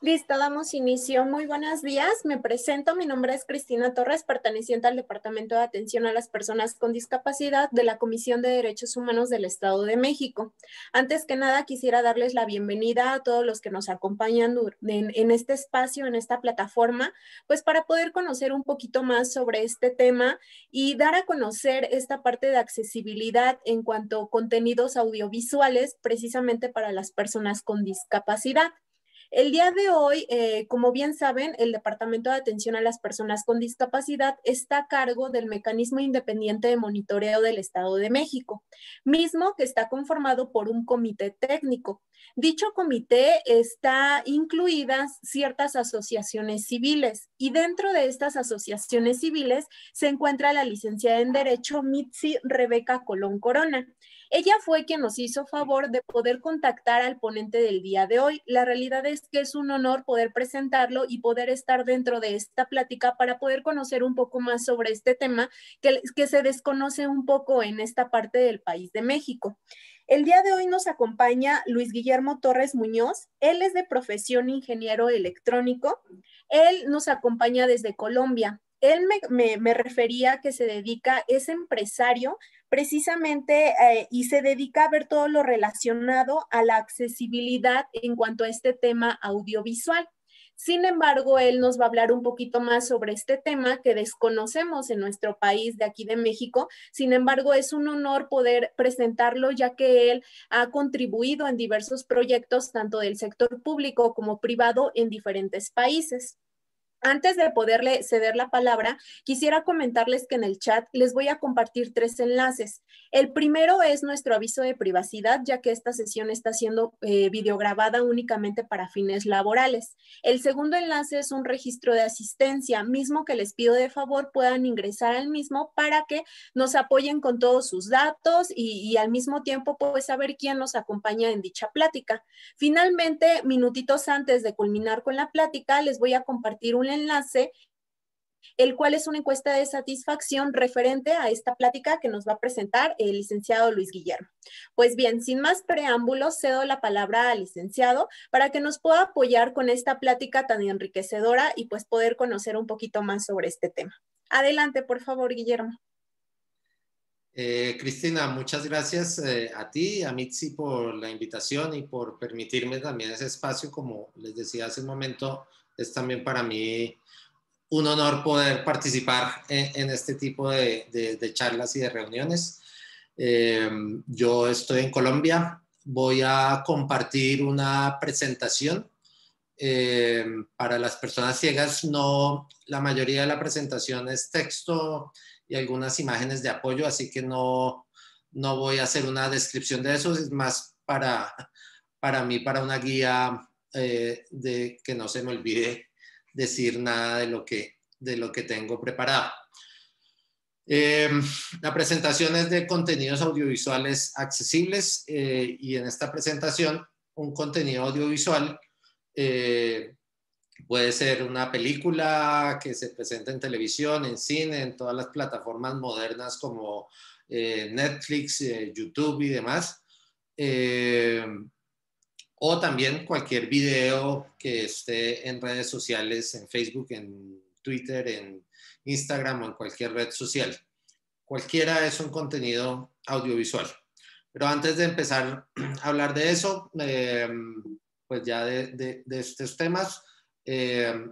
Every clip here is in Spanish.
Listo, damos inicio. Muy buenos días. Me presento. Mi nombre es Cristina Torres, perteneciente al Departamento de Atención a las Personas con Discapacidad de la Comisión de Derechos Humanos del Estado de México. Antes que nada, quisiera darles la bienvenida a todos los que nos acompañan en este espacio, en esta plataforma, pues para poder conocer un poquito más sobre este tema y dar a conocer esta parte de accesibilidad en cuanto a contenidos audiovisuales, precisamente para las personas con discapacidad. El día de hoy, como bien saben, el Departamento de Atención a las Personas con Discapacidad está a cargo del Mecanismo Independiente de Monitoreo del Estado de México, mismo que está conformado por un comité técnico. Dicho comité está incluidas ciertas asociaciones civiles y dentro de estas asociaciones civiles se encuentra la licenciada en Derecho Mitzi Rebeca Colón Corona. Ella fue quien nos hizo favor de poder contactar al ponente del día de hoy. La realidad es que es un honor poder presentarlo y poder estar dentro de esta plática para poder conocer un poco más sobre este tema que se desconoce un poco en esta parte del país de México. El día de hoy nos acompaña Luis Guillermo Torres Muñoz. Él es de profesión ingeniero electrónico. Él nos acompaña desde Colombia. Él me refería que se dedica, es empresario precisamente y se dedica a ver todo lo relacionado a la accesibilidad en cuanto a este tema audiovisual. Sin embargo, él nos va a hablar un poquito más sobre este tema que desconocemos en nuestro país de aquí de México. Sin embargo, es un honor poder presentarlo ya que él ha contribuido en diversos proyectos, tanto del sector público como privado, en diferentes países. Antes de poderle ceder la palabra, quisiera comentarles que en el chat les voy a compartir tres enlaces. El primero es nuestro aviso de privacidad, ya que esta sesión está siendo videograbada únicamente para fines laborales. El segundo enlace es un registro de asistencia, mismo que les pido de favor puedan ingresar al mismo para que nos apoyen con todos sus datos y al mismo tiempo pues saber quién nos acompaña en dicha plática. Finalmente, minutitos antes de culminar con la plática, les voy a compartir un enlace, el cual es una encuesta de satisfacción referente a esta plática que nos va a presentar el licenciado Luis Guillermo. Pues bien, sin más preámbulos, cedo la palabra al licenciado para que nos pueda apoyar con esta plática tan enriquecedora y pues poder conocer un poquito más sobre este tema. Adelante, por favor, Guillermo. Cristina, muchas gracias a ti, a Mitzi, por la invitación y por permitirme también ese espacio. Como les decía hace un momento, es también para mí un honor poder participar en este tipo de charlas y de reuniones. Yo estoy en Colombia, voy a compartir una presentación. Para las personas ciegas, no, la mayoría de la presentación es texto y algunas imágenes de apoyo, así que no voy a hacer una descripción de eso, es más para mí, para una guía de que no se me olvide decir nada de lo que tengo preparado. Eh, la presentación es de contenidos audiovisuales accesibles y en esta presentación un contenido audiovisual puede ser una película que se presenta en televisión, en cine, en todas las plataformas modernas como Netflix, YouTube y demás. O también cualquier video que esté en redes sociales, en Facebook, en Twitter, en Instagram o en cualquier red social. Cualquiera es un contenido audiovisual. Pero antes de empezar a hablar de eso, pues ya de estos temas,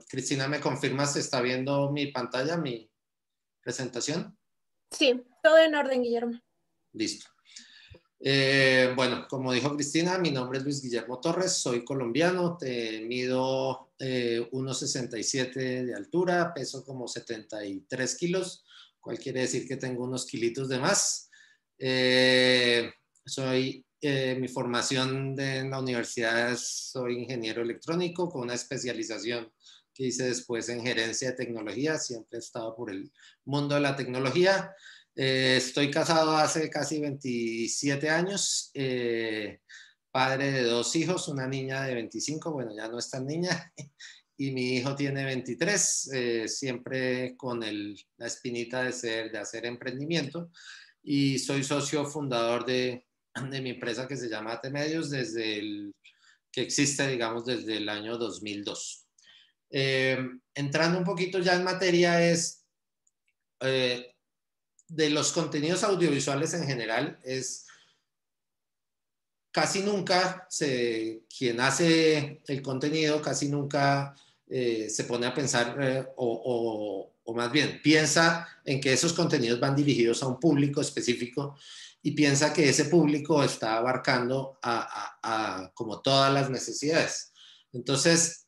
Cristina, ¿me confirmas si está viendo mi pantalla, mi presentación? Sí, todo en orden, Guillermo. Listo. Bueno, como dijo Cristina, mi nombre es Luis Guillermo Torres, soy colombiano, mido 1,67 de altura, peso como 73 kilos, cual quiere decir que tengo unos kilitos de más. Mi formación en la universidad soy ingeniero electrónico con una especialización que hice después en gerencia de tecnología, siempre he estado por el mundo de la tecnología. Estoy casado hace casi 27 años, padre de 2 hijos, una niña de 25, bueno, ya no es tan niña, y mi hijo tiene 23, siempre con la espinita de hacer emprendimiento, y soy socio fundador de mi empresa que se llama AT Medios, desde que existe, digamos, desde el año 2002. Entrando un poquito ya en materia, es de los contenidos audiovisuales en general, es casi nunca quien hace el contenido casi nunca se pone a pensar o más bien piensa en que esos contenidos van dirigidos a un público específico y piensa que ese público está abarcando a como todas las necesidades. Entonces,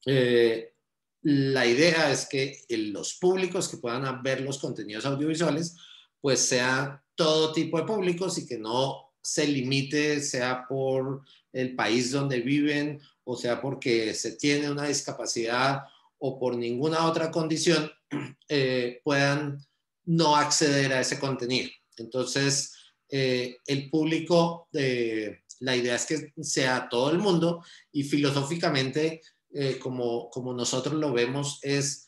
la idea es que los públicos que puedan ver los contenidos audiovisuales pues sean todo tipo de públicos y que no se limite, sea por el país donde viven, o sea porque se tiene una discapacidad o por ninguna otra condición, puedan no acceder a ese contenido. Entonces, el público, la idea es que sea todo el mundo y filosóficamente, como nosotros lo vemos, es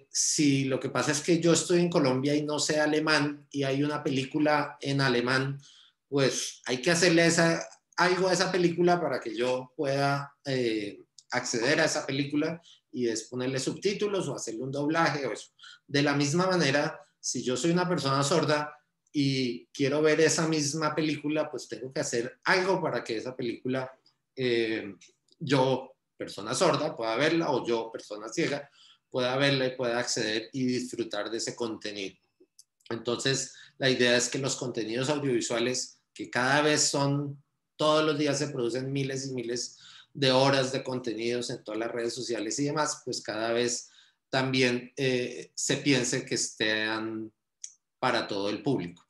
si lo que pasa es que yo estoy en Colombia y no sé alemán y hay una película en alemán, pues hay que hacerle algo a esa película para que yo pueda acceder a esa película y es ponerle subtítulos o hacerle un doblaje o eso. De la misma manera, si yo soy una persona sorda y quiero ver esa misma película, pues tengo que hacer algo para que esa película yo, persona sorda, pueda verla o yo, persona ciega, pueda verla y pueda acceder y disfrutar de ese contenido. Entonces, la idea es que los contenidos audiovisuales, que cada vez todos los días se producen miles y miles de horas de contenidos en todas las redes sociales y demás, pues cada vez también se piense que estén para todo el público.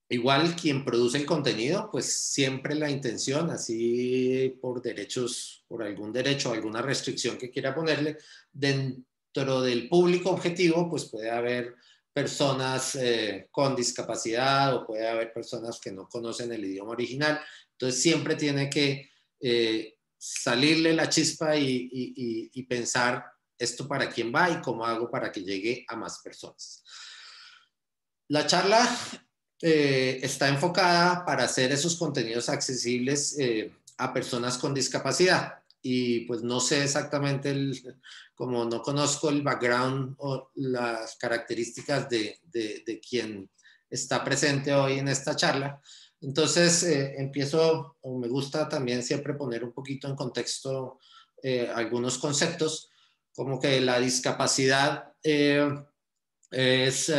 Igual quien produce el contenido, pues siempre la intención, así por derechos, por algún derecho o alguna restricción que quiera ponerle, dentro del público objetivo, pues puede haber personas con discapacidad o puede haber personas que no conocen el idioma original. Entonces siempre tiene que salirle la chispa y pensar esto para quién va y cómo hago para que llegue a más personas. La charla está enfocada para hacer esos contenidos accesibles a personas con discapacidad. Y pues no sé exactamente, como no conozco el background o las características de quien está presente hoy en esta charla. Entonces empiezo, o me gusta también siempre poner un poquito en contexto algunos conceptos, como que la discapacidad es...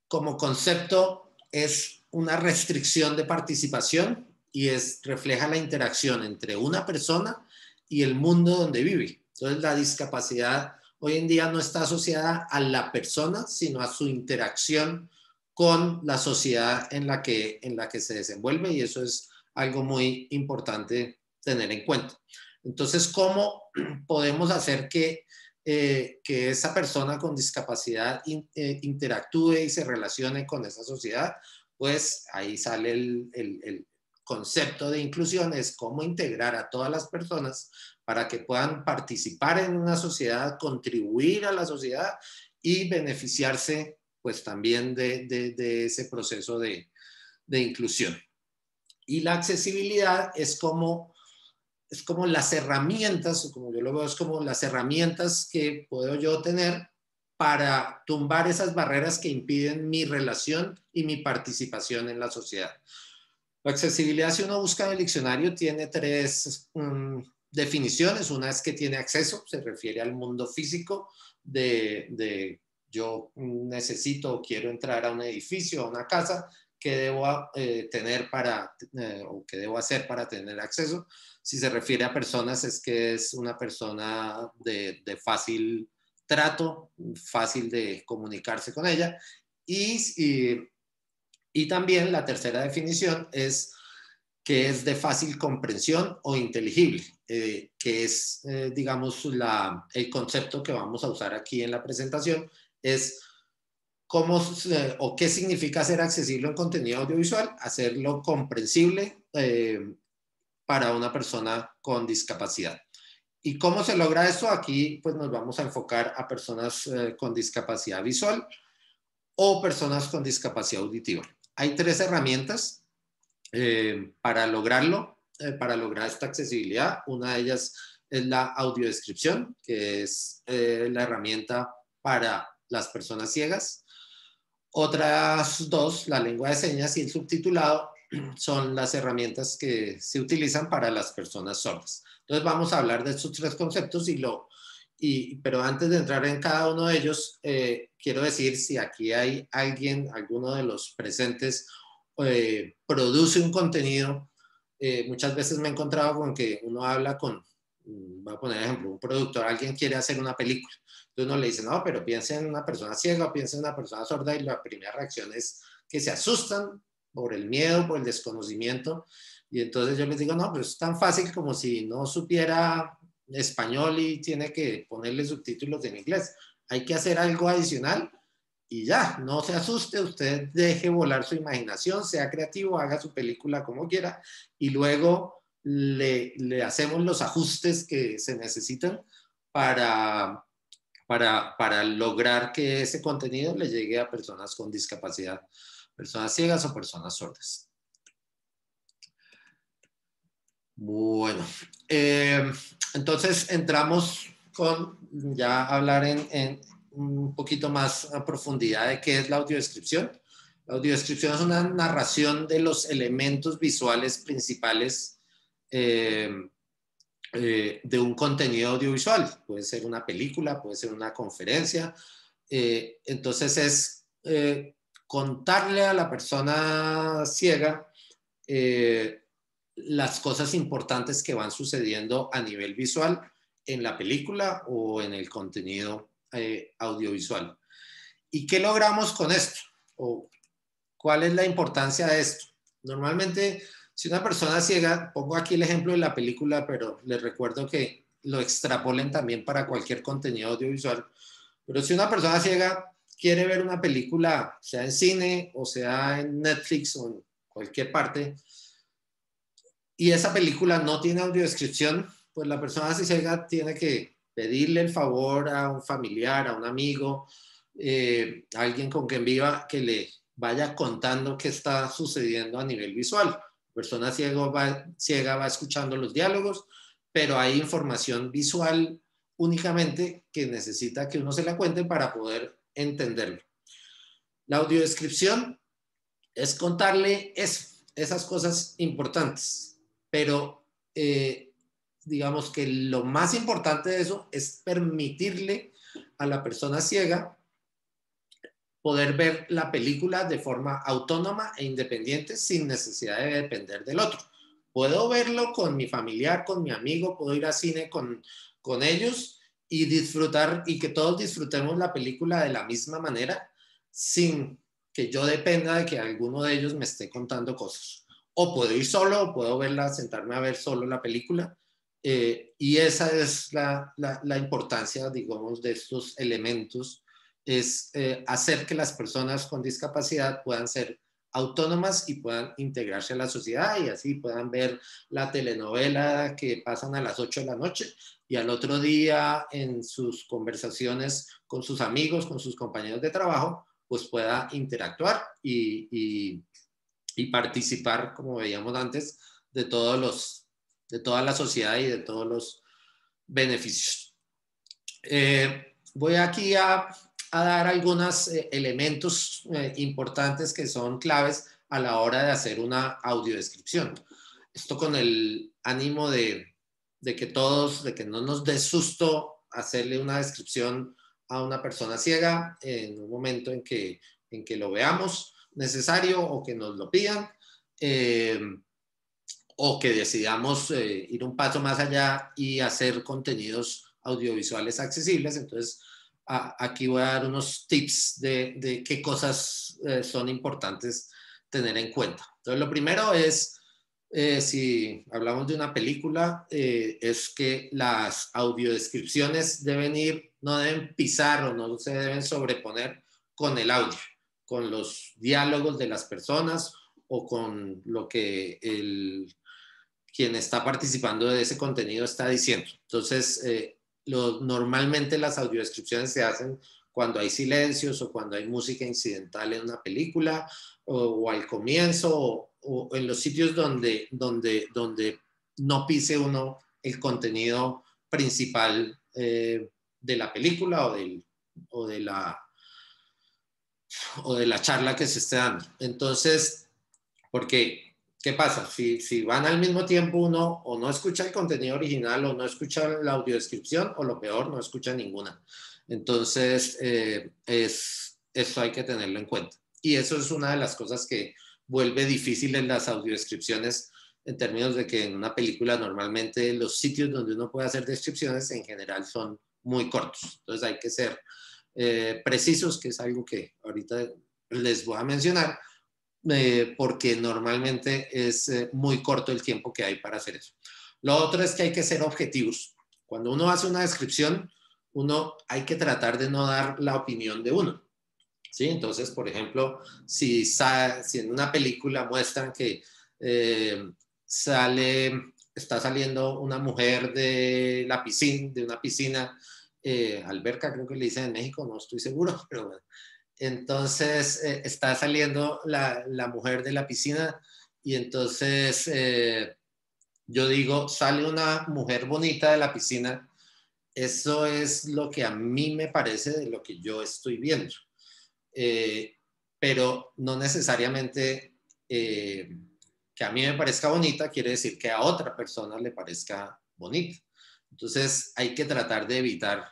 como concepto es una restricción de participación y refleja la interacción entre una persona y el mundo donde vive. Entonces la discapacidad hoy en día no está asociada a la persona, sino a su interacción con la sociedad en la que se desenvuelve y eso es algo muy importante tener en cuenta. Entonces, ¿cómo podemos hacer que esa persona con discapacidad interactúe y se relacione con esa sociedad? Pues ahí sale el concepto de inclusión, es cómo integrar a todas las personas para que puedan participar en una sociedad, contribuir a la sociedad y beneficiarse pues también de ese proceso de inclusión. Y la accesibilidad es como las herramientas, como yo lo veo, es como las herramientas que puedo yo tener para tumbar esas barreras que impiden mi relación y mi participación en la sociedad. La accesibilidad, si uno busca en el diccionario, tiene tres definiciones. Una es que tiene acceso, se refiere al mundo físico de yo necesito o quiero entrar a un edificio, a una casa, ¿qué debo tener o qué debo hacer para tener acceso? Si se refiere a personas, es que es una persona de fácil trato, fácil de comunicarse con ella. Y también la tercera definición es que es de fácil comprensión o inteligible, que es, digamos, el concepto que vamos a usar aquí en la presentación, es cómo o qué significa hacer accesible un contenido audiovisual, hacerlo comprensible para una persona con discapacidad. ¿Y cómo se logra esto? Aquí pues nos vamos a enfocar a personas con discapacidad visual o personas con discapacidad auditiva. Hay tres herramientas Para lograrlo, para lograr esta accesibilidad, una de ellas es la audiodescripción, que es la herramienta para las personas ciegas. Otras dos, la lengua de señas y el subtitulado, son las herramientas que se utilizan para las personas sordas. Entonces vamos a hablar de estos tres conceptos pero antes de entrar en cada uno de ellos, quiero decir si aquí hay alguien, alguno de los presentes, produce un contenido. Muchas veces me he encontrado con que uno habla con, voy a poner ejemplo, un productor, alguien quiere hacer una película. Entonces uno le dice, no, pero piensa en una persona ciega o piensa en una persona sorda, y la primera reacción es que se asustan por el miedo, por el desconocimiento. Y entonces yo les digo, no, pero es tan fácil como si no supiera español y tiene que ponerle subtítulos en inglés. Hay que hacer algo adicional y ya, no se asuste, usted deje volar su imaginación, sea creativo, haga su película como quiera y luego le hacemos los ajustes que se necesitan para lograr que ese contenido le llegue a personas con discapacidad, personas ciegas o personas sordas. Bueno, entonces entramos con ya hablar en un poquito más a profundidad de qué es la audiodescripción. La audiodescripción es una narración de los elementos visuales principales de un contenido audiovisual. Puede ser una película, puede ser una conferencia. Entonces es contarle a la persona ciega las cosas importantes que van sucediendo a nivel visual en la película o en el contenido audiovisual. ¿Y qué logramos con esto? ¿O cuál es la importancia de esto? Normalmente, si una persona ciega, pongo aquí el ejemplo de la película, pero les recuerdo que lo extrapolen también para cualquier contenido audiovisual. Pero si una persona ciega quiere ver una película, sea en cine o sea en Netflix o en cualquier parte, y esa película no tiene audiodescripción, pues la persona ciega tiene que pedirle el favor a un familiar, a un amigo, a alguien con quien viva, que le vaya contando qué está sucediendo a nivel visual. La persona ciega va escuchando los diálogos, pero hay información visual únicamente que necesita que uno se la cuente para poder entenderlo. La audiodescripción es contarle esas cosas importantes. Pero digamos que lo más importante de eso es permitirle a la persona ciega poder ver la película de forma autónoma e independiente sin necesidad de depender del otro. Puedo verlo con mi familiar, con mi amigo, puedo ir al cine con ellos y disfrutar y que todos disfrutemos la película de la misma manera sin que yo dependa de que alguno de ellos me esté contando cosas. O puedo ir solo, o puedo verla, sentarme a ver solo la película. Y esa es la importancia, digamos, de estos elementos, es hacer que las personas con discapacidad puedan ser autónomas y puedan integrarse a la sociedad y así puedan ver la telenovela que pasan a las 8 de la noche y al otro día en sus conversaciones con sus amigos, con sus compañeros de trabajo, pues pueda interactuar y participar, como veíamos antes, de toda la sociedad y de todos los beneficios. Voy aquí a dar algunos elementos importantes que son claves a la hora de hacer una audiodescripción. Esto con el ánimo de que no nos dé susto hacerle una descripción a una persona ciega en un momento en que lo veamos necesario o que nos lo pidan, o que decidamos ir un paso más allá y hacer contenidos audiovisuales accesibles. Entonces, aquí voy a dar unos tips de qué cosas son importantes tener en cuenta. Entonces, lo primero es, si hablamos de una película, es que las audiodescripciones no deben pisar o no se deben sobreponer con el audio, con los diálogos de las personas o con lo que quien está participando de ese contenido está diciendo. Entonces, normalmente las audiodescripciones se hacen cuando hay silencios o cuando hay música incidental en una película o al comienzo o en los sitios donde no pise uno el contenido principal de la película o de la charla que se esté dando. Entonces, porque, ¿qué pasa? Si van al mismo tiempo, uno o no escucha el contenido original o no escucha la audiodescripción, o lo peor, no escucha ninguna. Entonces, eso hay que tenerlo en cuenta. Y eso es una de las cosas que vuelve difíciles las audiodescripciones, en términos de que en una película normalmente los sitios donde uno puede hacer descripciones en general son muy cortos. Entonces hay que ser precisos, que es algo que ahorita les voy a mencionar, porque normalmente es muy corto el tiempo que hay para hacer eso. Lo otro es que hay que ser objetivos. Cuando uno hace una descripción, hay que tratar de no dar la opinión de uno, ¿sí? Entonces, por ejemplo, si en una película muestran que está saliendo una mujer de una piscina, alberca, creo que le dicen en México, no estoy seguro, pero bueno. Entonces está saliendo la mujer de la piscina y entonces yo digo, sale una mujer bonita de la piscina. Eso es lo que a mí me parece de lo que yo estoy viendo. Pero no necesariamente que a mí me parezca bonita quiere decir que a otra persona le parezca bonita. Entonces hay que tratar de evitar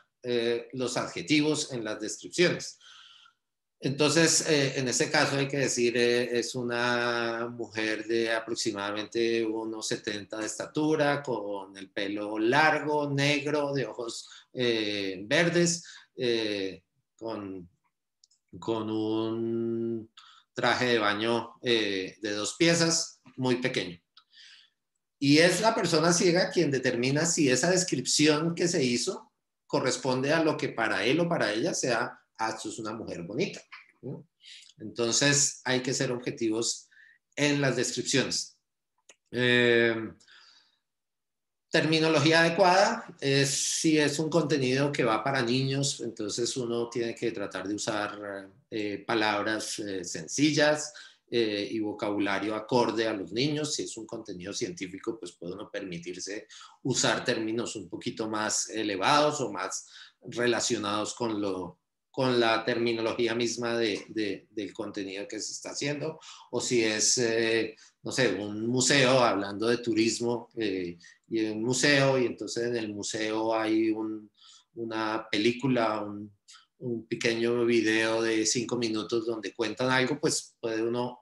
los adjetivos en las descripciones. Entonces, en ese caso hay que decir, es una mujer de aproximadamente unos 70 de estatura, con el pelo largo, negro, de ojos verdes, con un traje de baño de 2 piezas, muy pequeño. Y es la persona ciega quien determina si esa descripción que se hizo corresponde a lo que para él o para ella sea, esto es una mujer bonita, ¿no? Entonces hay que ser objetivos en las descripciones. Terminología adecuada es si es un contenido que va para niños, entonces uno tiene que tratar de usar palabras sencillas y vocabulario acorde a los niños. Si es un contenido científico, pues puede uno permitirse usar términos un poquito más elevados o más relacionados con la terminología misma del contenido que se está haciendo. O si es, no sé, un museo hablando de turismo, y en un museo, y entonces en el museo hay una película, un pequeño video de 5 minutos donde cuentan algo, pues puede uno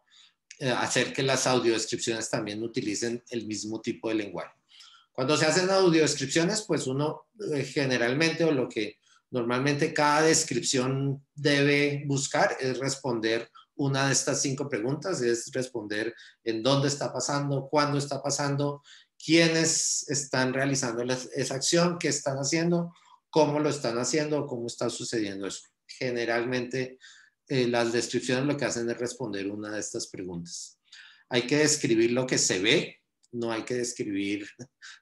hacer que las audiodescripciones también utilicen el mismo tipo de lenguaje. Cuando se hacen audiodescripciones, pues uno generalmente, o lo que normalmente cada descripción debe buscar, es responder una de estas 5 preguntas, es responder en dónde está pasando, cuándo está pasando, quiénes están realizando esa acción, qué están haciendo, cómo lo están haciendo, cómo está sucediendo eso. Generalmente las descripciones lo que hacen es responder una de estas preguntas. Hay que describir lo que se ve, no hay que describir,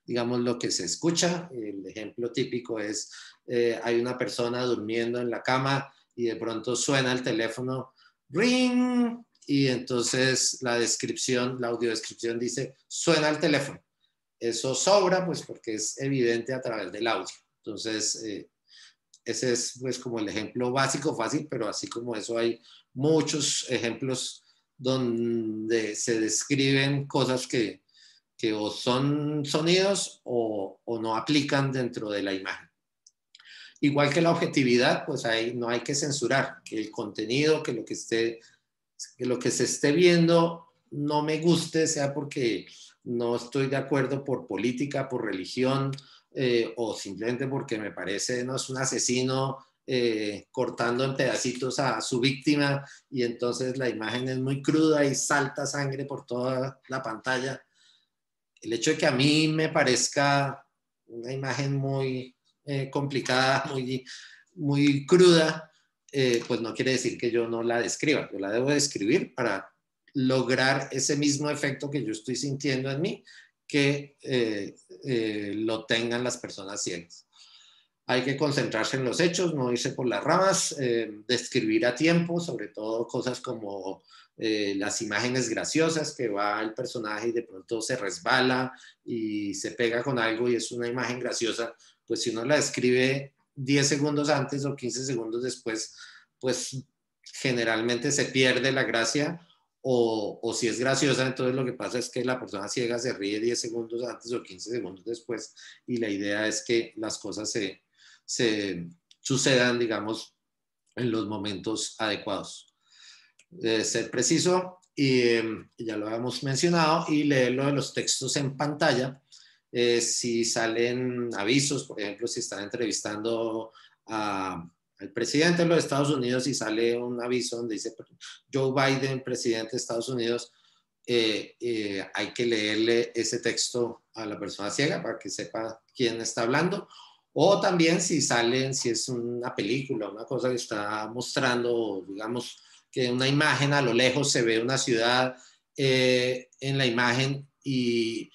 digamos, lo que se escucha. El ejemplo típico es, hay una persona durmiendo en la cama y de pronto suena el teléfono, ring, y entonces la audiodescripción dice, suena el teléfono. Eso sobra, pues, porque es evidente a través del audio. Entonces, ese es, pues, como el ejemplo básico, fácil, pero así como eso hay muchos ejemplos donde se describen cosas que o son sonidos o no aplican dentro de la imagen. Igual que la objetividad, pues no hay que censurar, que el contenido, que lo que se esté viendo no me guste, sea porque no estoy de acuerdo por política, por religión, o simplemente porque me parece, no, es un asesino cortando en pedacitos a su víctima, y entonces la imagen es muy cruda y salta sangre por toda la pantalla. El hecho de que a mí me parezca una imagen muy complicada, muy cruda, pues no quiere decir que yo no la describa. Yo la debo describir para lograr ese mismo efecto que yo estoy sintiendo en mí, que lo tengan las personas ciegas. hay que concentrarse en los hechos, no irse por las ramas, describir a tiempo, sobre todo cosas como las imágenes graciosas que va el personaje y de pronto se resbala y se pega con algo y es una imagen graciosa, pues si uno la escribe 10 segundos antes o 15 segundos después, pues generalmente se pierde la gracia. O si es graciosa, entonces lo que pasa es que la persona ciega se ríe 10 segundos antes o 15 segundos después y la idea es que las cosas se sucedan, digamos, en los momentos adecuados. Ser preciso, y ya lo habíamos mencionado, y leerlo de los textos en pantalla. Si salen avisos, por ejemplo, si están entrevistando al presidente de los Estados Unidos y sale un aviso donde dice Joe Biden, presidente de Estados Unidos, hay que leerle ese texto a la persona ciega para que sepa quién está hablando. O también si es una película, una cosa que está mostrando, digamos, que una imagen a lo lejos se ve una ciudad en la imagen y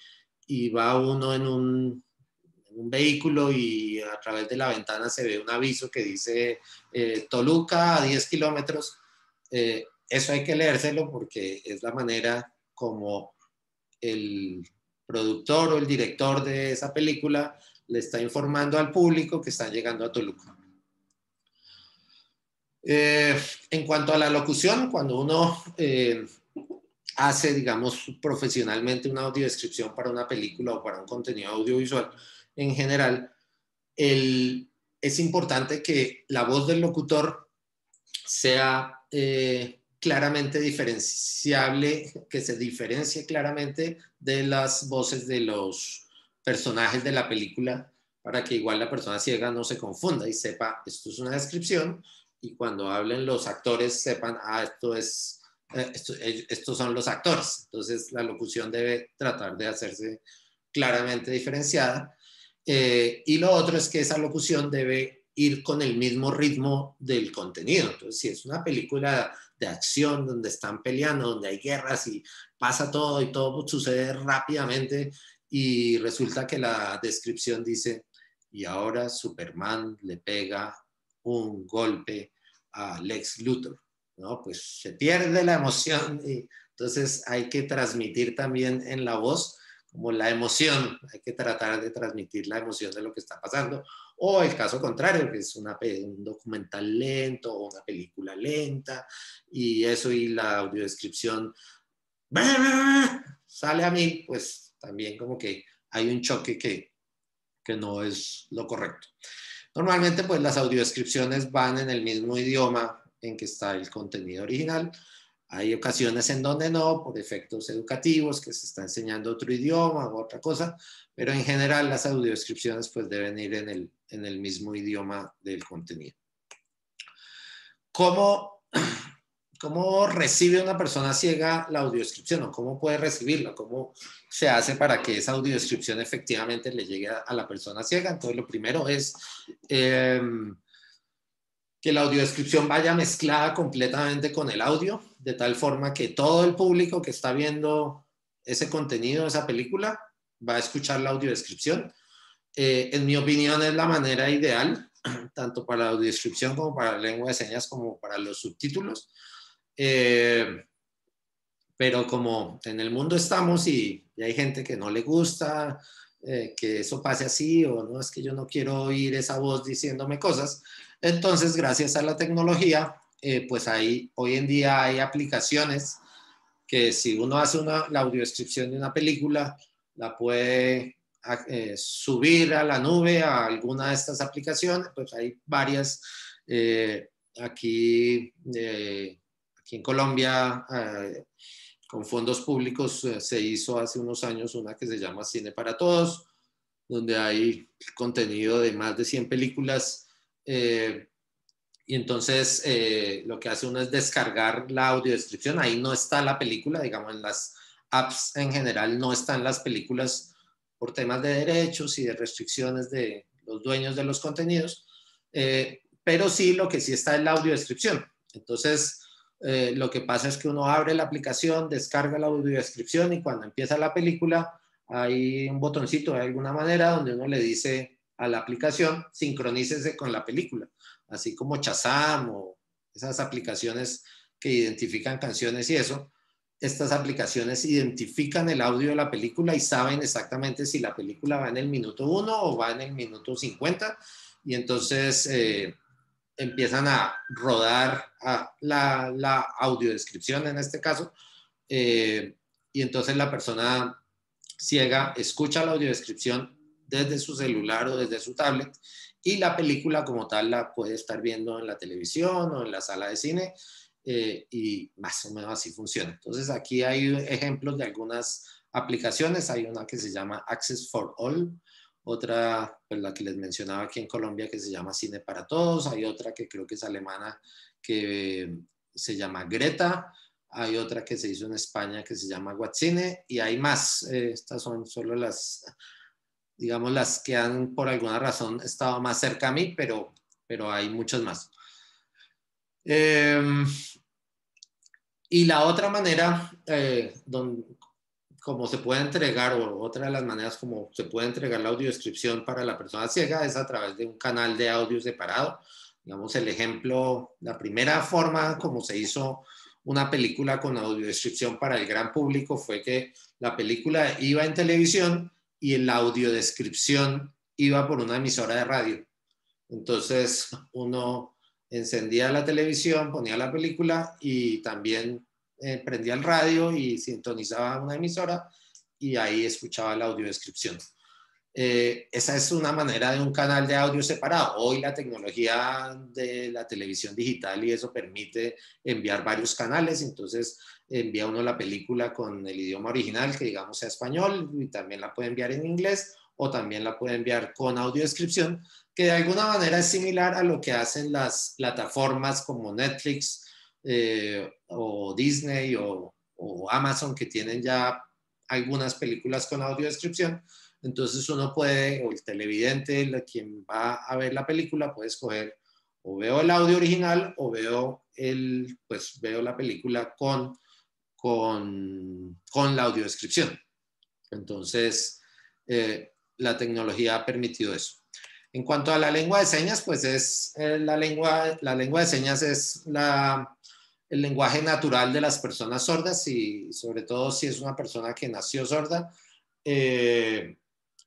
va uno en un vehículo y a través de la ventana se ve un aviso que dice Toluca a 10 kilómetros. Eso hay que leérselo porque es la manera como el productor o el director de esa película le está informando al público que están llegando a Toluca. En cuanto a la locución, cuando uno hace, digamos, profesionalmente una audiodescripción para una película o para un contenido audiovisual en general, es importante que la voz del locutor sea claramente diferenciable, que se diferencie claramente de las voces de los personajes de la película para que igual la persona ciega no se confunda y sepa, esto es una descripción y cuando hablen los actores sepan, estos son los actores. Entonces la locución debe tratar de hacerse claramente diferenciada. Y lo otro es que esa locución debe ir con el mismo ritmo del contenido. Entonces, si es una película de acción donde están peleando, donde hay guerras y pasa todo y todo sucede rápidamente y resulta que la descripción dice, y ahora Superman le pega un golpe a Lex Luthor, ¿no? Pues se pierde la emoción y entonces hay que transmitir también en la voz como la emoción, hay que tratar de transmitir la emoción de lo que está pasando, o el caso contrario, que es un documental lento o una película lenta, y eso y la audiodescripción sale a mí, pues también como que hay un choque que no es lo correcto. Normalmente pues las audiodescripciones van en el mismo idioma en que está el contenido original. Hay ocasiones en donde no, por efectos educativos, que se está enseñando otro idioma o otra cosa, pero en general las audiodescripciones pues deben ir en el mismo idioma del contenido. ¿Cómo recibe una persona ciega la audiodescripción o cómo puede recibirla? ¿Cómo se hace para que esa audiodescripción efectivamente le llegue a la persona ciega? Entonces lo primero es que la audiodescripción vaya mezclada completamente con el audio, de tal forma que todo el público que está viendo ese contenido, esa película, va a escuchar la audiodescripción. En mi opinión es la manera ideal, tanto para la audiodescripción como para la lengua de señas, como para los subtítulos. Pero como en el mundo estamos y hay gente que no le gusta que eso pase así, o no, es que yo no quiero oír esa voz diciéndome cosas, entonces gracias a la tecnología, pues hoy en día hay aplicaciones que si uno hace la audiodescripción de una película, la puede subir a la nube a alguna de estas aplicaciones, pues hay varias. Aquí en Colombia, con fondos públicos, se hizo hace unos años una que se llama Cine para Todos, donde hay contenido de más de 100 películas. Y entonces lo que hace uno es descargar la audiodescripción. Ahí no está la película, digamos, en las apps en general no están las películas por temas de derechos y de restricciones de los dueños de los contenidos, pero sí lo que sí está es la audiodescripción. Entonces lo que pasa es que uno abre la aplicación, descarga la audiodescripción y cuando empieza la película hay un botoncito de alguna manera donde uno le dice a la aplicación, sincronícese con la película, así como Shazam o esas aplicaciones que identifican canciones y eso. Estas aplicaciones identifican el audio de la película y saben exactamente si la película va en el minuto 1 o va en el minuto 50, y entonces empiezan a rodar la audiodescripción en este caso, y entonces la persona ciega escucha la audiodescripción desde su celular o desde su tablet, y la película como tal la puede estar viendo en la televisión o en la sala de cine, y más o menos así funciona. Entonces aquí hay ejemplos de algunas aplicaciones. Hay una que se llama Access for All, otra, pues la que les mencionaba aquí en Colombia, que se llama Cine para Todos. Hay otra que creo que es alemana, que se llama Greta. Hay otra que se hizo en España que se llama Watcine, y hay más. Estas son solo las, digamos, las que han por alguna razón estado más cerca a mí, pero hay muchos más. Y la otra manera, como se puede entregar, o otra de las maneras como se puede entregar la audiodescripción para la persona ciega, es a través de un canal de audio separado. Digamos, el ejemplo, la primera forma como se hizo una película con audiodescripción para el gran público fue que la película iba en televisión y la audiodescripción iba por una emisora de radio. Entonces uno encendía la televisión, ponía la película y también prendía el radio y sintonizaba una emisora, y ahí escuchaba la audiodescripción. Esa es una manera de un canal de audio separado. Hoy la tecnología de la televisión digital y eso permite enviar varios canales, entonces envía uno la película con el idioma original, que digamos sea español, y también la puede enviar en inglés, o también la puede enviar con audiodescripción, que de alguna manera es similar a lo que hacen las plataformas como Netflix, o Disney o Amazon, que tienen ya algunas películas con audiodescripción. Entonces uno puede, o el televidente, quien va a ver la película, puede escoger o veo el audio original o veo la película con la audiodescripción. Entonces, la tecnología ha permitido eso. En cuanto a la lengua de señas, pues es la lengua de señas es el lenguaje natural de las personas sordas, y sobre todo si es una persona que nació sorda,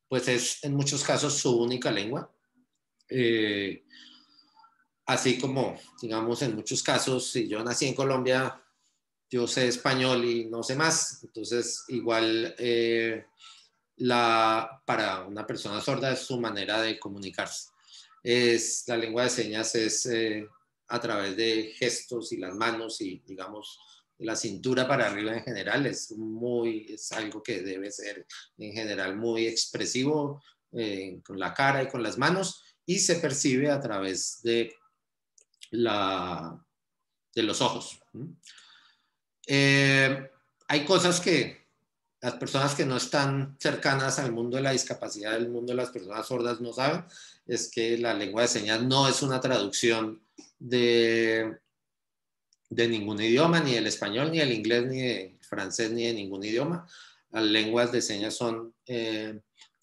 pues es en muchos casos su única lengua. Así como, digamos, en muchos casos, si yo nací en Colombia, yo sé español y no sé más. Entonces, igual para una persona sorda es su manera de comunicarse. La lengua de señas es a través de gestos y las manos y, digamos, la cintura para arriba en general. Es algo que debe ser en general muy expresivo, con la cara y con las manos, y se percibe a través de los ojos. Hay cosas que las personas que no están cercanas al mundo de la discapacidad, del mundo de las personas sordas, no saben. Es que la lengua de señas no es una traducción de ningún idioma, ni del español, ni del inglés, ni del francés, ni de ningún idioma. Las lenguas de señas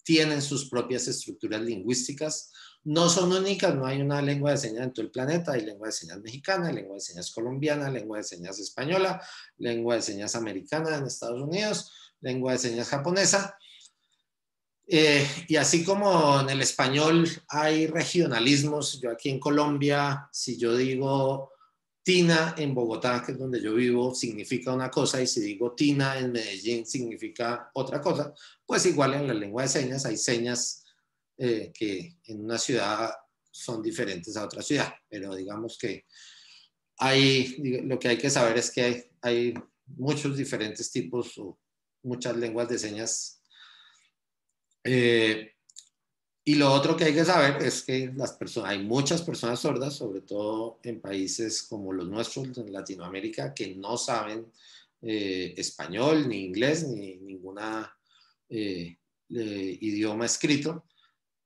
tienen sus propias estructuras lingüísticas. No son únicas, no hay una lengua de señas en todo el planeta. Hay lengua de señas mexicana, lengua de señas colombiana, lengua de señas española, lengua de señas americana en Estados Unidos, lengua de señas japonesa. Y así como en el español hay regionalismos, yo aquí en Colombia, si yo digo Tina en Bogotá, que es donde yo vivo, significa una cosa, y si digo Tina en Medellín significa otra cosa, pues igual en la lengua de señas hay señas que en una ciudad son diferentes a otra ciudad, pero digamos que lo que hay que saber es que hay muchos diferentes tipos o muchas lenguas de señas. Y lo otro que hay que saber es que hay muchas personas sordas, sobre todo en países como los nuestros, en Latinoamérica, que no saben español, ni inglés, ni ninguna idioma escrito,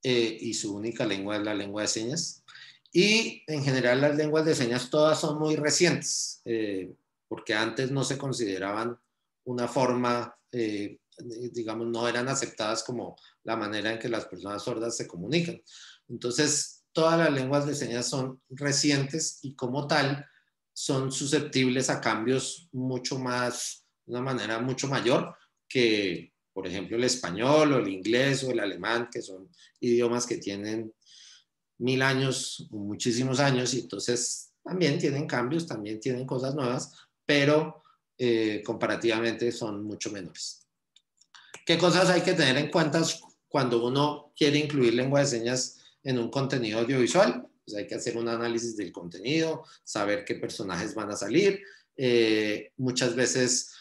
y su única lengua es la lengua de señas. Y en general las lenguas de señas todas son muy recientes, porque antes no se consideraban una forma digamos, no eran aceptadas como la manera en que las personas sordas se comunican. Entonces, todas las lenguas de señas son recientes y como tal son susceptibles a cambios mucho más, de una manera mucho mayor que, por ejemplo, el español o el inglés o el alemán, que son idiomas que tienen 1000 años, muchísimos años, y entonces también tienen cambios, también tienen cosas nuevas, pero comparativamente son mucho menores. ¿Qué cosas hay que tener en cuenta cuando uno quiere incluir lengua de señas en un contenido audiovisual? Pues hay que hacer un análisis del contenido, saber qué personajes van a salir. Muchas veces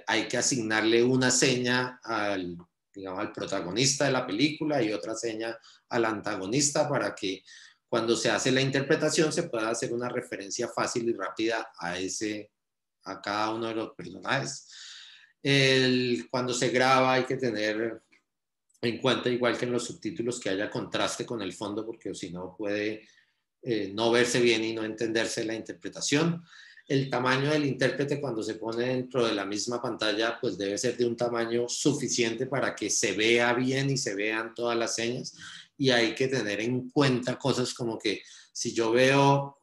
hay que asignarle una seña al, digamos, al protagonista de la película y otra seña al antagonista para que cuando se hace la interpretación se pueda hacer una referencia fácil y rápida a cada uno de los personajes. Cuando se graba hay que tener en cuenta, igual que en los subtítulos, que haya contraste con el fondo, porque si no puede no verse bien y no entenderse la interpretación. El tamaño del intérprete cuando se pone dentro de la misma pantalla, pues debe ser de un tamaño suficiente para que se vea bien y se vean todas las señas. Y hay que tener en cuenta cosas como que si yo veo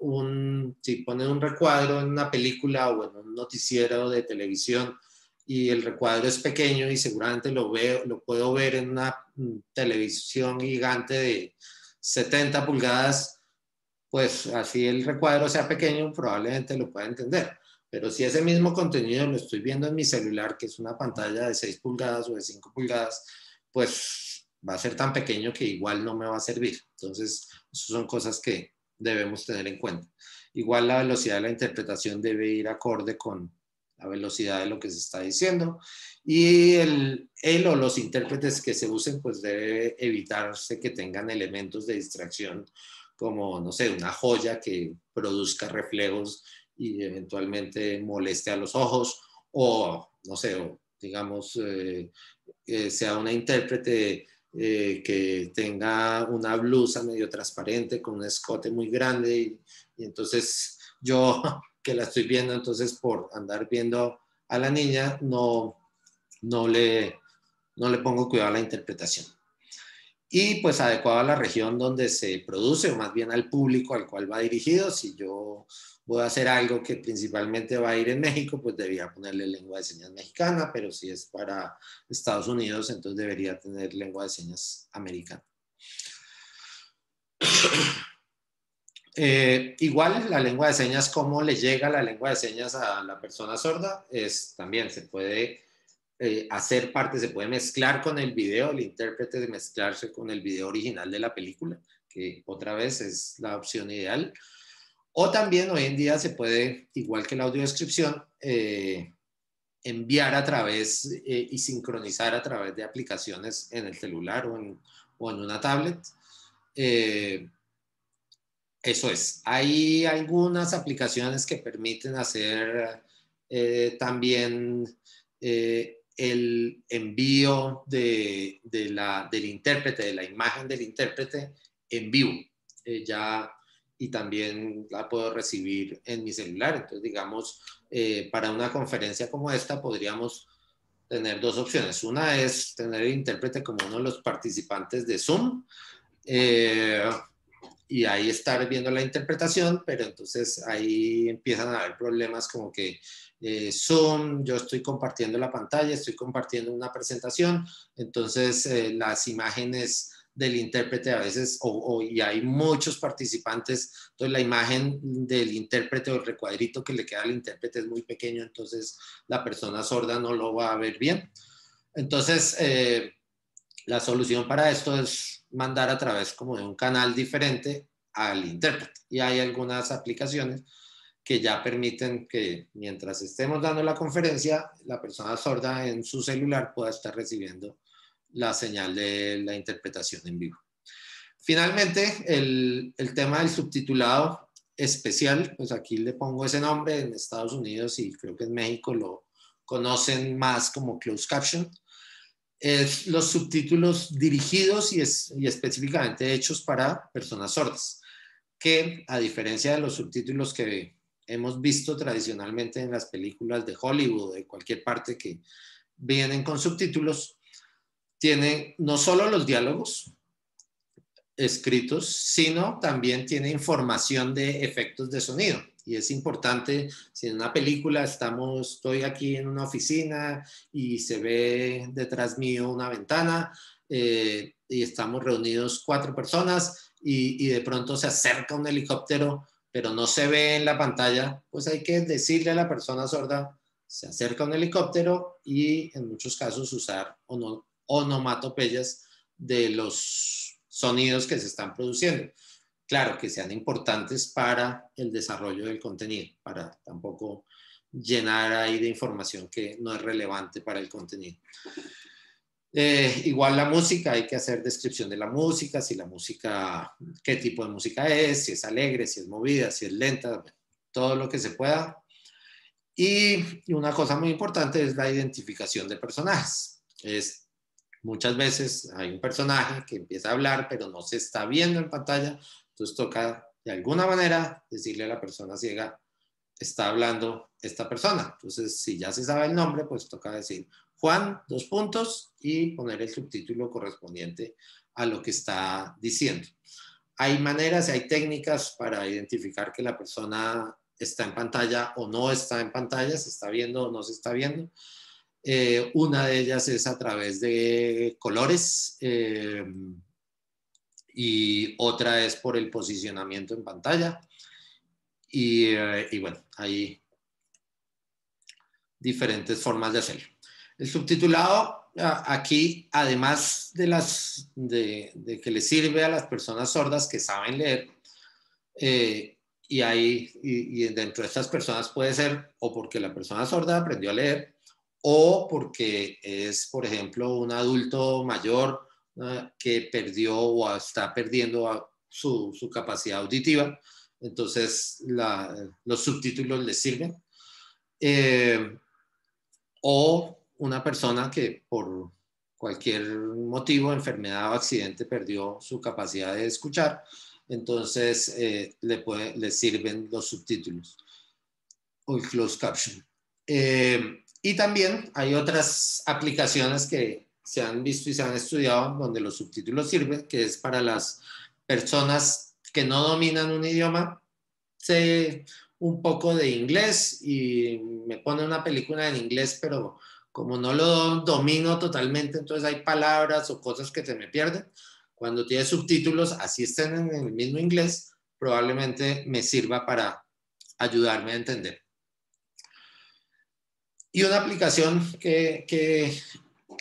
si ponen un recuadro en una película o en un noticiero de televisión y el recuadro es pequeño y seguramente lo puedo ver en una televisión gigante de 70 pulgadas, pues así el recuadro sea pequeño, probablemente lo pueda entender. Pero si ese mismo contenido lo estoy viendo en mi celular, que es una pantalla de 6 pulgadas o de 5 pulgadas, pues va a ser tan pequeño que igual no me va a servir. Entonces, esas son cosas que debemos tener en cuenta. Igual la velocidad de la interpretación debe ir acorde con la velocidad de lo que se está diciendo. Y el o los intérpretes que se usen, pues debe evitarse que tengan elementos de distracción como, no sé, una joya que produzca reflejos y eventualmente moleste a los ojos, o, no sé, o, digamos, sea una intérprete que tenga una blusa medio transparente con un escote muy grande y entonces yo que la estoy viendo, entonces por andar viendo a la niña no le pongo cuidado a la interpretación. Y pues adecuado a la región donde se produce, o más bien al público al cual va dirigido. Si yo voy a hacer algo que principalmente va a ir en México, pues debería ponerle lengua de señas mexicana, pero si es para Estados Unidos, entonces debería tener lengua de señas americana. Igual la lengua de señas, cómo le llega la lengua de señas a la persona sorda, también se puede hacer parte, se puede mezclar con el video, el intérprete de mezclarse con el video original de la película, que otra vez es la opción ideal. O también hoy en día se puede, igual que la audiodescripción, enviar a través y sincronizar a través de aplicaciones en el celular o en una tablet. Eso es. Hay algunas aplicaciones que permiten hacer también el envío del intérprete, de la imagen del intérprete en vivo. Y también la puedo recibir en mi celular. Entonces, digamos, para una conferencia como esta podríamos tener dos opciones. Una es tener el intérprete como uno de los participantes de Zoom. Y ahí estar viendo la interpretación, pero entonces ahí empiezan a haber problemas como que Zoom, yo estoy compartiendo la pantalla, estoy compartiendo una presentación, entonces las imágenes del intérprete a veces, y hay muchos participantes, entonces la imagen del intérprete o el recuadrito que le queda al intérprete es muy pequeño, entonces la persona sorda no lo va a ver bien. Entonces, la solución para esto es mandar a través como de un canal diferente al intérprete. Y hay algunas aplicaciones que ya permiten que mientras estemos dando la conferencia, la persona sorda en su celular pueda estar recibiendo la señal de la interpretación en vivo. Finalmente, el tema del subtitulado especial, pues aquí le pongo ese nombre. En Estados Unidos y creo que en México lo conocen más como closed caption. Es los subtítulos dirigidos y específicamente hechos para personas sordas, que a diferencia de los subtítulos que hemos visto tradicionalmente en las películas de Hollywood o de cualquier parte que vienen con subtítulos, tiene no solo los diálogos escritos, sino también tiene información de efectos de sonido. Y es importante, si en una película estoy aquí en una oficina y se ve detrás mío una ventana y estamos reunidos 4 personas y de pronto se acerca un helicóptero, pero no se ve en la pantalla, pues hay que decirle a la persona sorda, se acerca un helicóptero, y en muchos casos usar onomatopeyas de los sonidos que se están produciendo. Claro, que sean importantes para el desarrollo del contenido, para tampoco llenar ahí de información que no es relevante para el contenido. Igual la música, hay que hacer descripción de la música, si la música, qué tipo de música es, si es alegre, si es movida, si es lenta, todo lo que se pueda. Y una cosa muy importante es la identificación de personajes. Muchas veces hay un personaje que empieza a hablar, pero no se está viendo en pantalla, entonces toca de alguna manera decirle a la persona ciega, está hablando esta persona. Entonces, si ya se sabe el nombre, pues toca decir Juan, 2 puntos, y poner el subtítulo correspondiente a lo que está diciendo. Hay maneras, hay técnicas para identificar que la persona está en pantalla o no está en pantalla, se está viendo o no se está viendo. Una de ellas es a través de colores y otra es por el posicionamiento en pantalla. Y bueno, hay diferentes formas de hacerlo. El subtitulado aquí, además de que le sirve a las personas sordas que saben leer, y dentro de estas personas puede ser o porque la persona sorda aprendió a leer, o porque es, por ejemplo, un adulto mayor que perdió o está perdiendo su capacidad auditiva. Entonces los subtítulos les sirven. O una persona que por cualquier motivo, enfermedad o accidente perdió su capacidad de escuchar, entonces le sirven los subtítulos o el closed caption. Y también hay otras aplicaciones que se han visto y se han estudiado donde los subtítulos sirven, que es para las personas que no dominan un idioma, sé un poco de inglés y me pone una película en inglés, pero como no lo domino totalmente, entonces hay palabras o cosas que se me pierden. Cuando tiene subtítulos, así estén en el mismo inglés, probablemente me sirva para ayudarme a entender. Y una aplicación que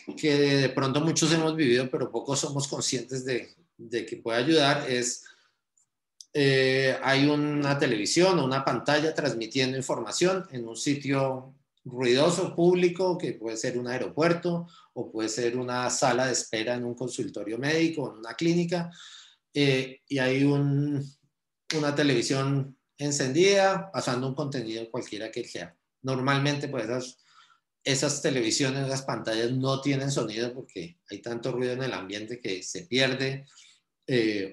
de pronto muchos hemos vivido, pero pocos somos conscientes de que puede ayudar, es hay una televisión o una pantalla transmitiendo información en un sitio ruidoso, público, que puede ser un aeropuerto o puede ser una sala de espera en un consultorio médico, en una clínica, y hay una televisión encendida pasando un contenido cualquiera que sea. Normalmente pues esas televisiones, esas pantallas no tienen sonido porque hay tanto ruido en el ambiente que se pierde.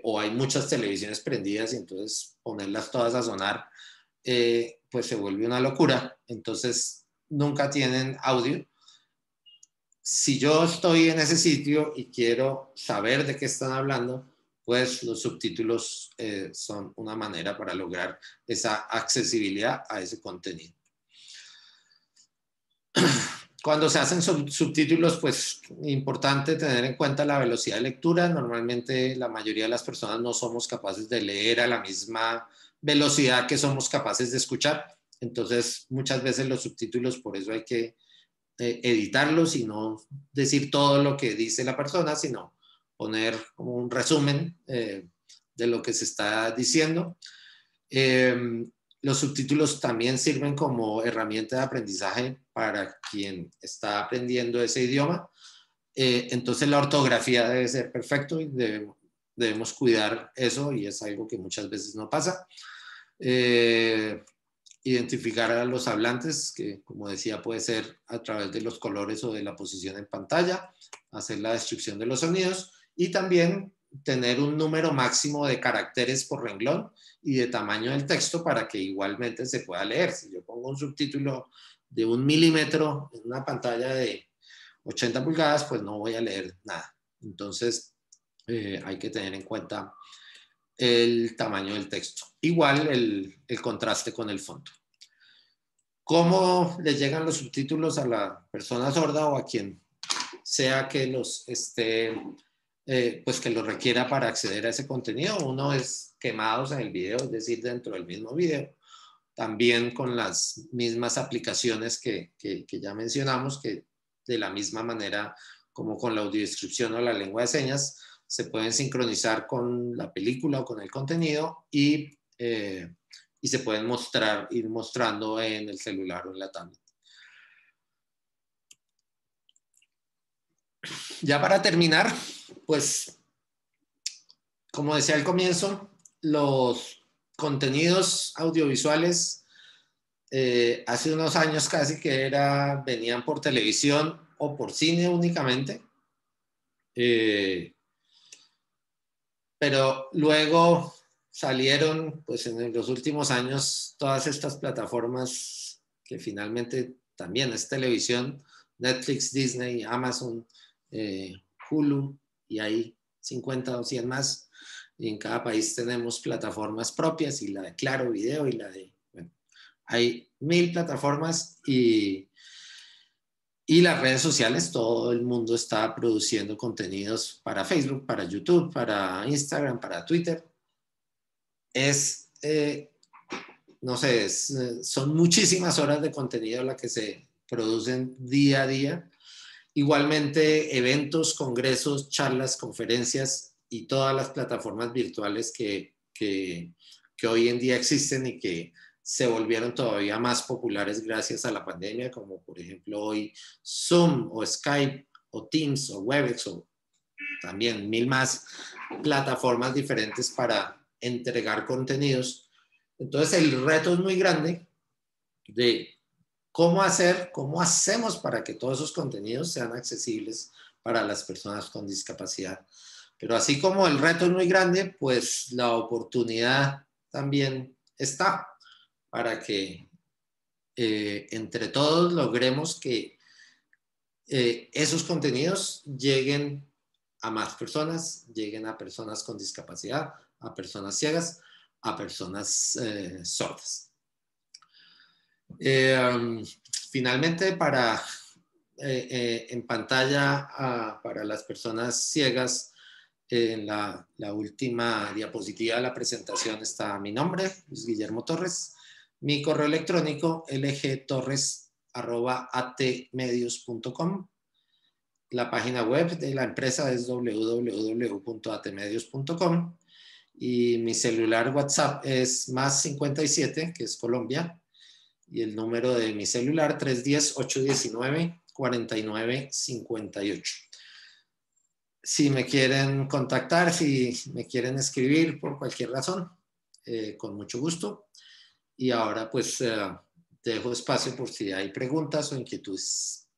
O hay muchas televisiones prendidas y entonces ponerlas todas a sonar, pues se vuelve una locura. Entonces nunca tienen audio. Si yo estoy en ese sitio y quiero saber de qué están hablando, pues los subtítulos son una manera para lograr esa accesibilidad a ese contenido. Cuando se hacen subtítulos, pues importante tener en cuenta la velocidad de lectura. Normalmente la mayoría de las personas no somos capaces de leer a la misma velocidad que somos capaces de escuchar. Entonces, muchas veces los subtítulos, por eso hay que editarlos y no decir todo lo que dice la persona, sino poner como un resumen de lo que se está diciendo. Los subtítulos también sirven como herramienta de aprendizaje para quien está aprendiendo ese idioma. Entonces la ortografía debe ser perfecto y debemos cuidar eso, y es algo que muchas veces no pasa. Identificar a los hablantes, que como decía puede ser a través de los colores o de la posición en pantalla, hacer la descripción de los sonidos y también tener un número máximo de caracteres por renglón y de tamaño del texto para que igualmente se pueda leer. Si yo pongo un subtítulo de 1 milímetro en una pantalla de 80 pulgadas, pues no voy a leer nada. Entonces, hay que tener en cuenta el tamaño del texto. Igual el contraste con el fondo. ¿Cómo le llegan los subtítulos a la persona sorda o a quien sea que los esté, pues que los requiera para acceder a ese contenido? Uno es quemados en el video, es decir, dentro del mismo video. También con las mismas aplicaciones que ya mencionamos, que de la misma manera como con la audiodescripción o la lengua de señas, se pueden sincronizar con la película o con el contenido y se pueden ir mostrando en el celular o en la tablet. Ya para terminar, pues, como decía al comienzo, los contenidos audiovisuales hace unos años casi que venían por televisión o por cine únicamente. Pero luego salieron, pues en los últimos años, todas estas plataformas que finalmente también es televisión, Netflix, Disney, Amazon, Hulu, y hay 50 o 100 más. Y en cada país tenemos plataformas propias, y la de Claro Video y la de, bueno, hay 1000 plataformas y las redes sociales. Todo el mundo está produciendo contenidos para Facebook, para YouTube, para Instagram, para Twitter. No sé, son muchísimas horas de contenido las que se producen día a día. Igualmente, eventos, congresos, charlas, conferencias y todas las plataformas virtuales que hoy en día existen y que se volvieron todavía más populares gracias a la pandemia, como por ejemplo hoy Zoom o Skype o Teams o Webex, o también 1000 más plataformas diferentes para entregar contenidos. Entonces el reto es muy grande de cómo hacemos para que todos esos contenidos sean accesibles para las personas con discapacidad. Pero así como el reto es muy grande, pues la oportunidad también está para que entre todos logremos que esos contenidos lleguen a más personas, lleguen a personas con discapacidad, a personas ciegas, a personas sordas. Finalmente, en pantalla para las personas ciegas, en la última diapositiva de la presentación está mi nombre, Luis Guillermo Torres, mi correo electrónico lgtorres@atmedios.com. La página web de la empresa es www.atmedios.com y mi celular WhatsApp es +57, que es Colombia, y el número de mi celular 310-819-4958. Si me quieren contactar, si me quieren escribir por cualquier razón, con mucho gusto. Y ahora pues dejo espacio por si hay preguntas o inquietudes.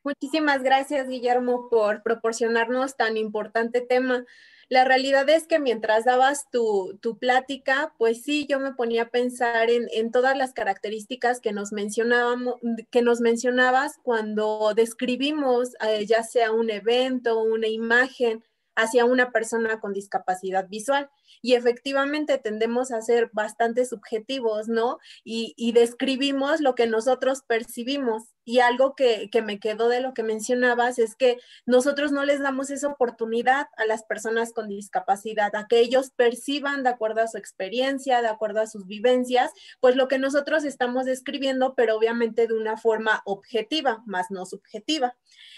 Muchísimas gracias, Guillermo, por proporcionarnos tan importante tema. La realidad es que mientras dabas tu plática, pues sí, yo me ponía a pensar en todas las características que nos mencionabas cuando describimos ya sea un evento, una imagen hacia una persona con discapacidad visual. Y efectivamente tendemos a ser bastante subjetivos, ¿no? Y describimos lo que nosotros percibimos. Y algo que me quedó de lo que mencionabas es que nosotros no les damos esa oportunidad a las personas con discapacidad, a que ellos perciban de acuerdo a su experiencia, de acuerdo a sus vivencias, pues lo que nosotros estamos describiendo, pero obviamente de una forma objetiva, más no subjetiva.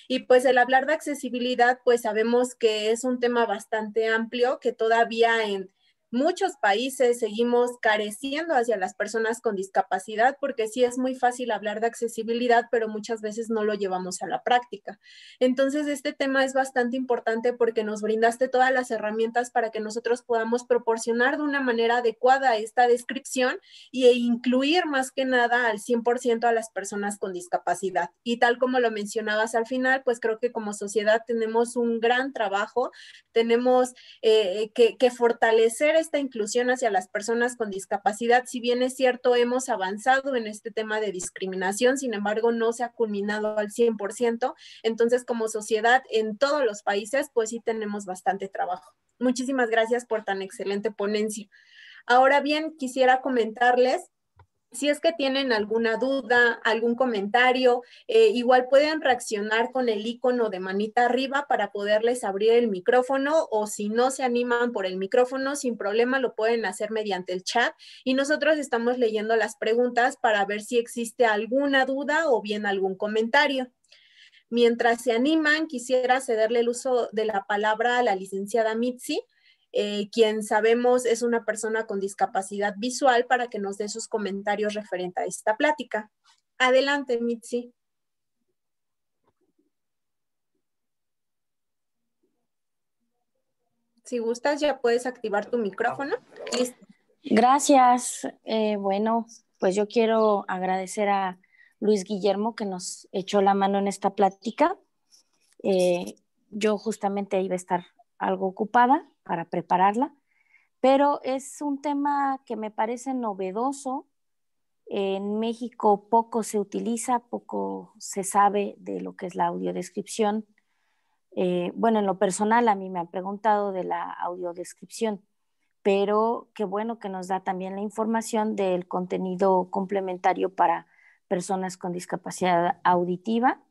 Y pues el hablar de accesibilidad, pues sabemos que es un tema bastante amplio, que todavía en muchos países seguimos careciendo hacia las personas con discapacidad, porque sí es muy fácil hablar de accesibilidad, pero muchas veces no lo llevamos a la práctica. Entonces, este tema es bastante importante porque nos brindaste todas las herramientas para que nosotros podamos proporcionar de una manera adecuada esta descripción e incluir más que nada al 100% a las personas con discapacidad. Y tal como lo mencionabas al final, pues creo que como sociedad tenemos un gran trabajo, tenemos que fortalecer esta inclusión hacia las personas con discapacidad. Si bien es cierto, hemos avanzado en este tema de discriminación, sin embargo, no se ha culminado al 100%. Entonces, como sociedad, en todos los países, pues sí tenemos bastante trabajo. Muchísimas gracias por tan excelente ponencia. Ahora bien, quisiera comentarles, si es que tienen alguna duda, algún comentario, igual pueden reaccionar con el icono de manita arriba para poderles abrir el micrófono, o si no se animan por el micrófono, sin problema lo pueden hacer mediante el chat y nosotros estamos leyendo las preguntas para ver si existe alguna duda o bien algún comentario. Mientras se animan, quisiera cederle el uso de la palabra a la licenciada Mitzi, quien sabemos es una persona con discapacidad visual, para que nos dé sus comentarios referente a esta plática. Adelante, Mitzi. Si gustas, ya puedes activar tu micrófono. Listo. Gracias. Bueno, pues yo quiero agradecer a Luis Guillermo que nos echó la mano en esta plática. Yo justamente iba a estar algo ocupada para prepararla, pero es un tema que me parece novedoso. En México poco se utiliza, poco se sabe de lo que es la audiodescripción. Bueno, en lo personal a mí me han preguntado de la audiodescripción, pero qué bueno que nos da también la información del contenido complementario para personas con discapacidad auditiva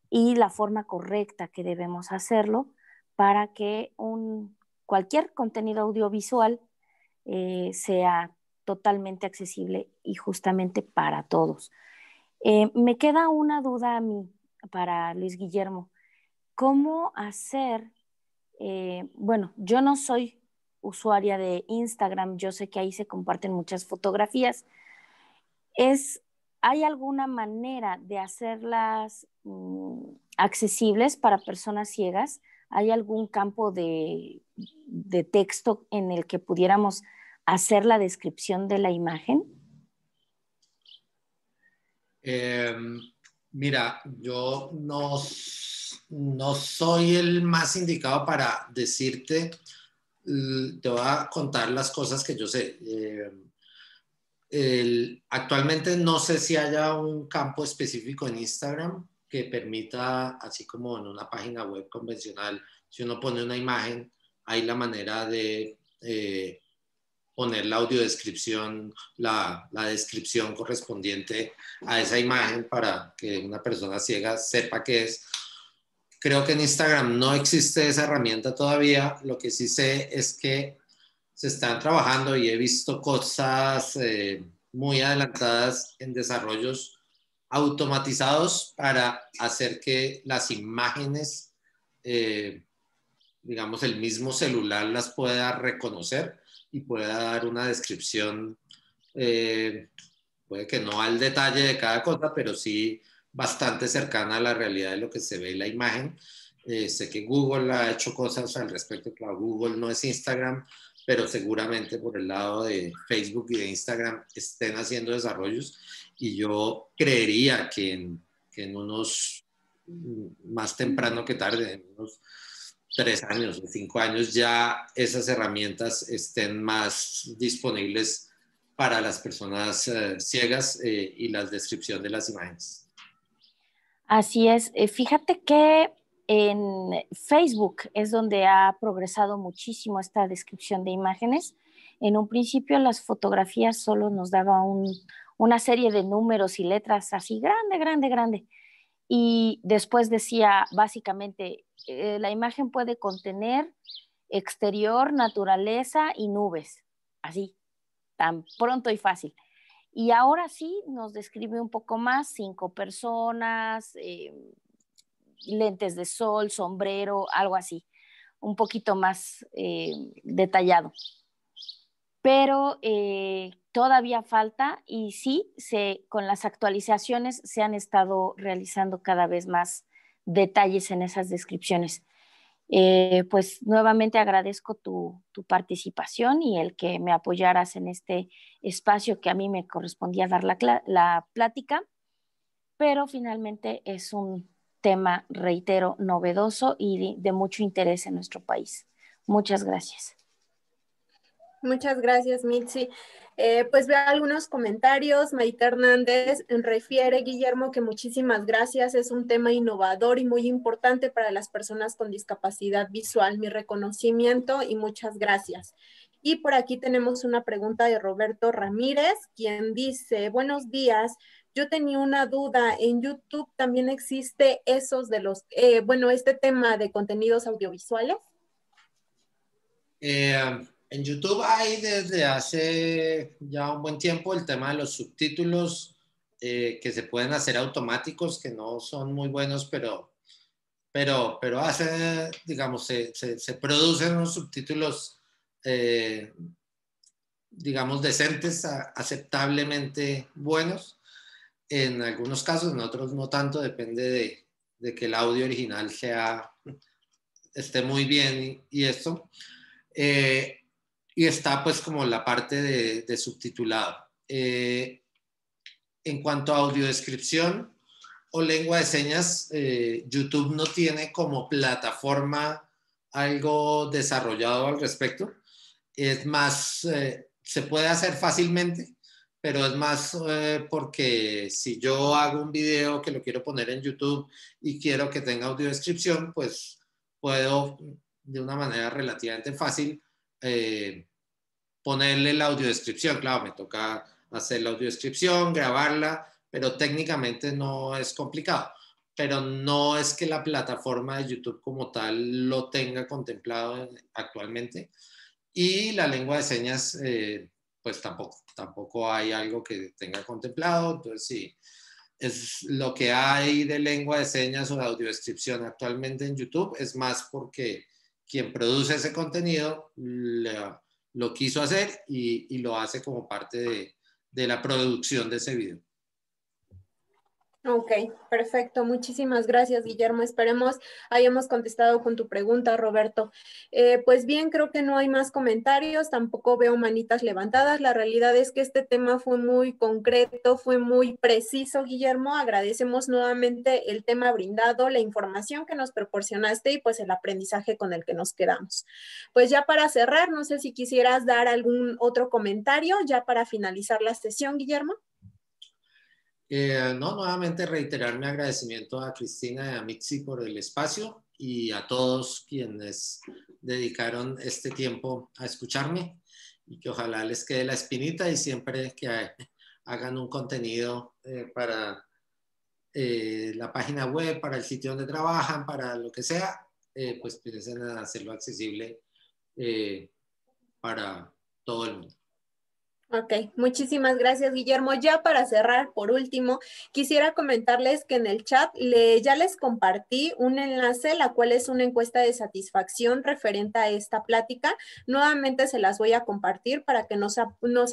y la forma correcta que debemos hacerlo para que cualquier contenido audiovisual sea totalmente accesible y justamente para todos. Me queda una duda a mí para Luis Guillermo. ¿Cómo hacer? Bueno, yo no soy usuaria de Instagram, yo sé que ahí se comparten muchas fotografías. ¿Hay alguna manera de hacerlas accesibles para personas ciegas? ¿Hay algún campo de texto en el que pudiéramos hacer la descripción de la imagen? Mira, yo no soy el más indicado para decirte. Te voy a contar las cosas que yo sé. Actualmente no sé si haya un campo específico en Instagram que permita, así como en una página web convencional, si uno pone una imagen, hay la manera de poner la audiodescripción, la descripción correspondiente a esa imagen para que una persona ciega sepa qué es. Creo que en Instagram no existe esa herramienta todavía. Lo que sí sé es que se están trabajando y he visto cosas muy adelantadas en desarrollos automatizados para hacer que las imágenes, digamos, el mismo celular las pueda reconocer y pueda dar una descripción, puede que no al detalle de cada cosa, pero sí bastante cercana a la realidad de lo que se ve en la imagen. Sé que Google ha hecho cosas al respecto. Claro, Google no es Instagram, pero seguramente por el lado de Facebook y de Instagram estén haciendo desarrollos, y yo creería que en unos, más temprano que tarde, en unos 3 años o 5 años, ya esas herramientas estén más disponibles para las personas ciegas, y la descripción de las imágenes. Así es. Fíjate que en Facebook es donde ha progresado muchísimo esta descripción de imágenes. En un principio las fotografías solo nos daba una serie de números y letras así grande, grande, grande. Y después decía básicamente, la imagen puede contener exterior, naturaleza y nubes. Así, tan pronto y fácil. Y ahora sí nos describe un poco más, 5 personas, lentes de sol, sombrero, algo así, un poquito más detallado. Pero todavía falta, y sí, con las actualizaciones se han estado realizando cada vez más detalles en esas descripciones. Pues nuevamente agradezco tu participación y el que me apoyaras en este espacio que a mí me correspondía dar la plática, pero finalmente es un tema, reitero, novedoso y de mucho interés en nuestro país. Muchas gracias. Muchas gracias, Mitzi. Pues veo algunos comentarios. Maite Hernández refiere, Guillermo, que muchísimas gracias. Es un tema innovador y muy importante para las personas con discapacidad visual. Mi reconocimiento y muchas gracias. Y por aquí tenemos una pregunta de Roberto Ramírez, quien dice, buenos días. Yo tenía una duda, en YouTube también existe esos de los, este tema de contenidos audiovisuales. En YouTube hay desde hace ya un buen tiempo el tema de los subtítulos que se pueden hacer automáticos, que no son muy buenos, pero hace, digamos, se producen unos subtítulos, digamos, decentes, aceptablemente buenos. En algunos casos, en otros no tanto, depende de que el audio original esté muy bien y esto. Y está pues como la parte de subtitulado. En cuanto a audiodescripción o lengua de señas, YouTube no tiene como plataforma algo desarrollado al respecto. Es más, se puede hacer fácilmente, pero es más porque si yo hago un video que lo quiero poner en YouTube y quiero que tenga audiodescripción, pues puedo de una manera relativamente fácil ponerle la audiodescripción. Claro, me toca hacer la audiodescripción, grabarla, pero técnicamente no es complicado. Pero no es que la plataforma de YouTube como tal lo tenga contemplado actualmente. Y la lengua de señas, pues tampoco hay algo que tenga contemplado. Entonces, sí, es lo que hay de lengua de señas o de audiodescripción actualmente en YouTube es más porque quien produce ese contenido lo quiso hacer y lo hace como parte de la producción de ese video. Ok, perfecto. Muchísimas gracias, Guillermo. Esperemos hayamos contestado con tu pregunta, Roberto. Pues bien, creo que no hay más comentarios, tampoco veo manitas levantadas. La realidad es que este tema fue muy concreto, fue muy preciso, Guillermo. Agradecemos nuevamente el tema brindado, la información que nos proporcionaste y pues el aprendizaje con el que nos quedamos. Pues ya para cerrar, no sé si quisieras dar algún otro comentario ya para finalizar la sesión, Guillermo. No, nuevamente reiterar mi agradecimiento a Cristina y a Mitzi por el espacio y a todos quienes dedicaron este tiempo a escucharme y que ojalá les quede la espinita y siempre que hagan un contenido para la página web, para el sitio donde trabajan, para lo que sea, pues piensen en hacerlo accesible para todo el mundo. Ok, muchísimas gracias, Guillermo. Ya para cerrar, por último, quisiera comentarles que en el chat ya les compartí un enlace, la cual es una encuesta de satisfacción referente a esta plática. Nuevamente se las voy a compartir para que nos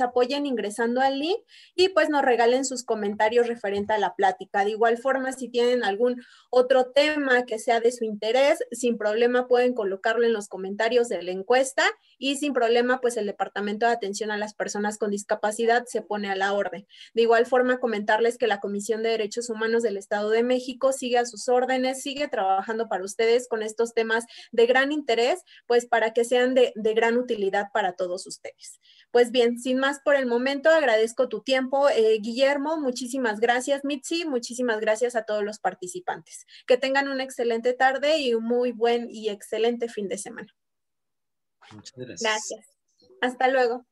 apoyen ingresando al link y pues nos regalen sus comentarios referente a la plática. De igual forma, si tienen algún otro tema que sea de su interés, sin problema pueden colocarlo en los comentarios de la encuesta y sin problema, pues el Departamento de Atención a las Personas con Discapacidad se pone a la orden. De igual forma, comentarles que la Comisión de Derechos Humanos del Estado de México sigue a sus órdenes, sigue trabajando para ustedes con estos temas de gran interés, pues para que sean de gran utilidad para todos ustedes. Pues bien, sin más por el momento, agradezco tu tiempo, Guillermo, muchísimas gracias, Mitzi, muchísimas gracias a todos los participantes. Que tengan una excelente tarde y un muy buen y excelente fin de semana. Muchas gracias. Gracias. Hasta luego.